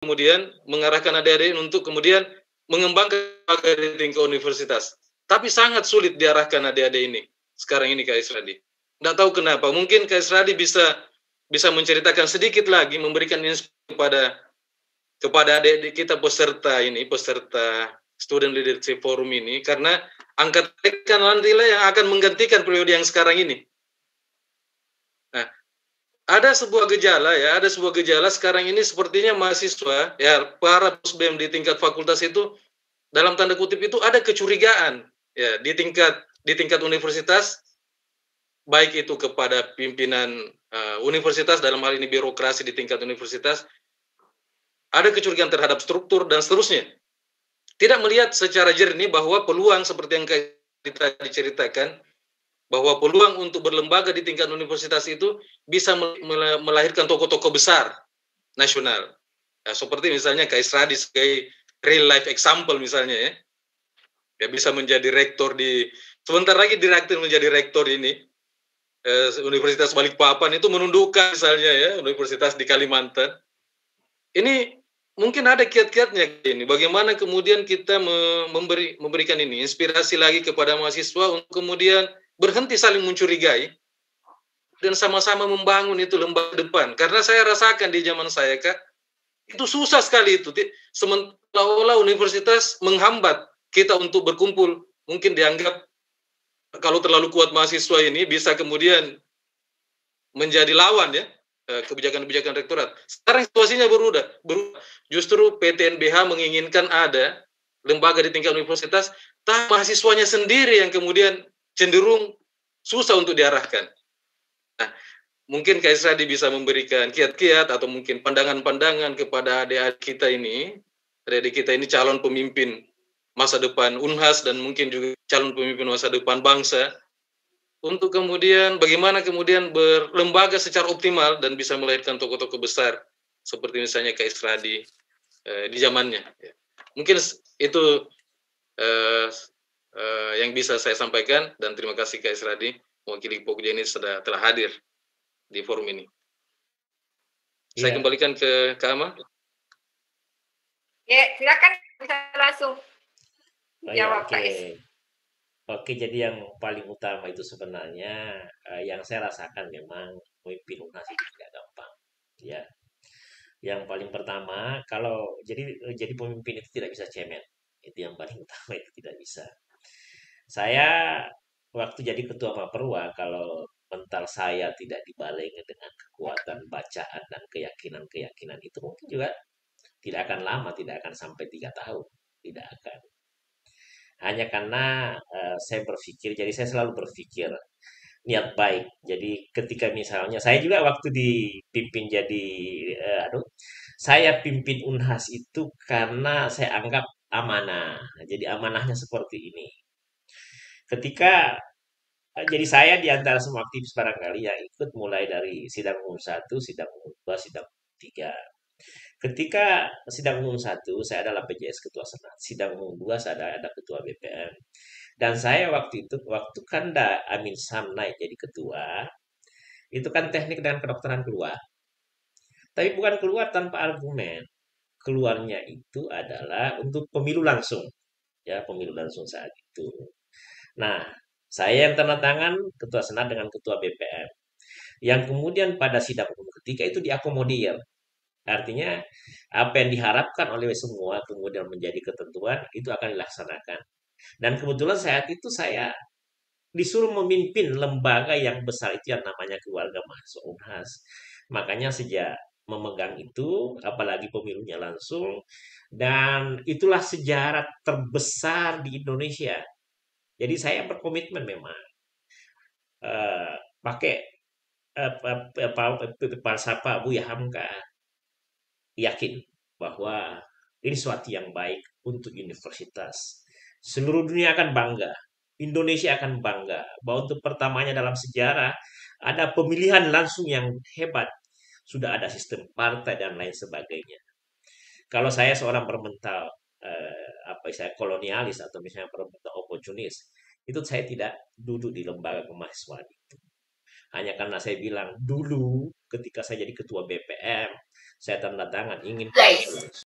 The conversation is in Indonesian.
kemudian mengarahkan adik-adik untuk kemudian mengembangkan di tingkat universitas. Tapi sangat sulit diarahkan adik-adik ini sekarang ini, Kak Isradi. Tidak tahu kenapa. Mungkin Kak Isradi bisa menceritakan sedikit lagi, memberikan inspirasi kepada adik-adik kita peserta Student Leadership Forum ini, karena angkatan nantilah yang akan menggantikan periode yang sekarang ini. Nah, ada sebuah gejala sekarang ini sepertinya mahasiswa, ya para POSBEM di tingkat fakultas itu dalam tanda kutip itu ada kecurigaan ya di tingkat universitas, baik itu kepada pimpinan universitas, dalam hal ini birokrasi di tingkat universitas, ada kecurigaan terhadap struktur dan seterusnya. Tidak melihat secara jernih bahwa peluang seperti yang kita diceritakan, bahwa peluang untuk berlembaga di tingkat universitas itu bisa melahirkan tokoh-tokoh besar nasional. Ya, seperti misalnya Kak Isradi sebagai real life example misalnya ya. Ya bisa menjadi rektor sebentar lagi direktur menjadi rektor ini. Universitas Balikpapan itu menundukkan misalnya ya universitas di Kalimantan. Ini mungkin ada kiat-kiatnya ini. Bagaimana kemudian kita memberikan ini inspirasi lagi kepada mahasiswa untuk kemudian berhenti saling mencurigai dan sama-sama membangun itu lembaga depan. Karena saya rasakan di zaman saya, Kak, itu susah sekali itu. Seolah-olah universitas menghambat kita untuk berkumpul. Mungkin dianggap kalau terlalu kuat mahasiswa ini bisa kemudian menjadi lawan ya kebijakan-kebijakan rektorat. Sekarang situasinya berubah. Justru PTNBH menginginkan ada lembaga di tingkat universitas, tapi mahasiswanya sendiri yang kemudian cenderung susah untuk diarahkan. Nah, mungkin Kak Isradi bisa memberikan kiat-kiat atau mungkin pandangan-pandangan kepada adik-adik kita ini. Adik-adik kita ini calon pemimpin masa depan Unhas dan mungkin juga calon pemimpin masa depan bangsa, untuk kemudian bagaimana kemudian berlembaga secara optimal dan bisa melahirkan tokoh-tokoh besar seperti misalnya Kak Isradi di zamannya. Mungkin itu yang bisa saya sampaikan, dan terima kasih Kak Isradi mewakili Pokja ini telah hadir di forum ini. Saya kembalikan ke Kak Ama. Ya, silakan bisa langsung jawab Kak Is. Oke, jadi yang paling utama itu sebenarnya yang saya rasakan memang memimpin Unhas itu tidak gampang, ya. Yang paling pertama, kalau jadi pemimpin itu tidak bisa cemen, itu yang paling utama, itu tidak bisa. Saya waktu jadi ketua Maperwa, kalau mental saya tidak dibarengi dengan kekuatan bacaan dan keyakinan itu mungkin juga tidak akan lama, tidak akan sampai 3 tahun, tidak akan. Hanya karena saya jadi saya selalu berpikir niat baik. Jadi ketika misalnya saya juga waktu dipimpin jadi saya pimpin Unhas itu karena saya anggap amanah. Jadi amanahnya seperti ini. Ketika jadi saya di antara semua aktivis barangkali yang ikut mulai dari sidang umum 1, sidang umum 2, sidang umum 3. Ketika sidang umum 1, saya adalah PJS Ketua Senat. Sidang umum 2, saya ada Ketua BPM. Dan saya waktu Kanda Amin Sam naik jadi ketua, itu kan teknik dan kedokteran keluar. Tapi bukan keluar tanpa argumen. Keluarnya itu adalah untuk pemilu langsung. Ya, pemilu langsung saat itu. Nah, saya yang tanda tangan Ketua Senat dengan Ketua BPM. Yang kemudian pada sidang umum ketiga itu diakomodir. Artinya apa yang diharapkan oleh semua kemudian menjadi ketentuan itu akan dilaksanakan. Dan kebetulan saat itu saya disuruh memimpin lembaga yang besar itu yang namanya Keluarga Mahasiswa Unhas. Makanya sejak memegang itu, apalagi pemilunya langsung, dan itulah sejarah terbesar di Indonesia. Jadi saya berkomitmen memang pakai falsafah Buya Hamka, yakin bahwa ini suatu yang baik untuk universitas. Seluruh dunia akan bangga, Indonesia akan bangga bahwa untuk pertamanya dalam sejarah ada pemilihan langsung yang hebat, sudah ada sistem partai dan lain sebagainya. Kalau saya seorang bermental saya kolonialis atau misalnya bermental oportunis, itu saya tidak duduk di lembaga kemahasiswaan itu. Hanya karena saya bilang dulu ketika saya jadi ketua BPM, saya tanda tangan ingin Guys.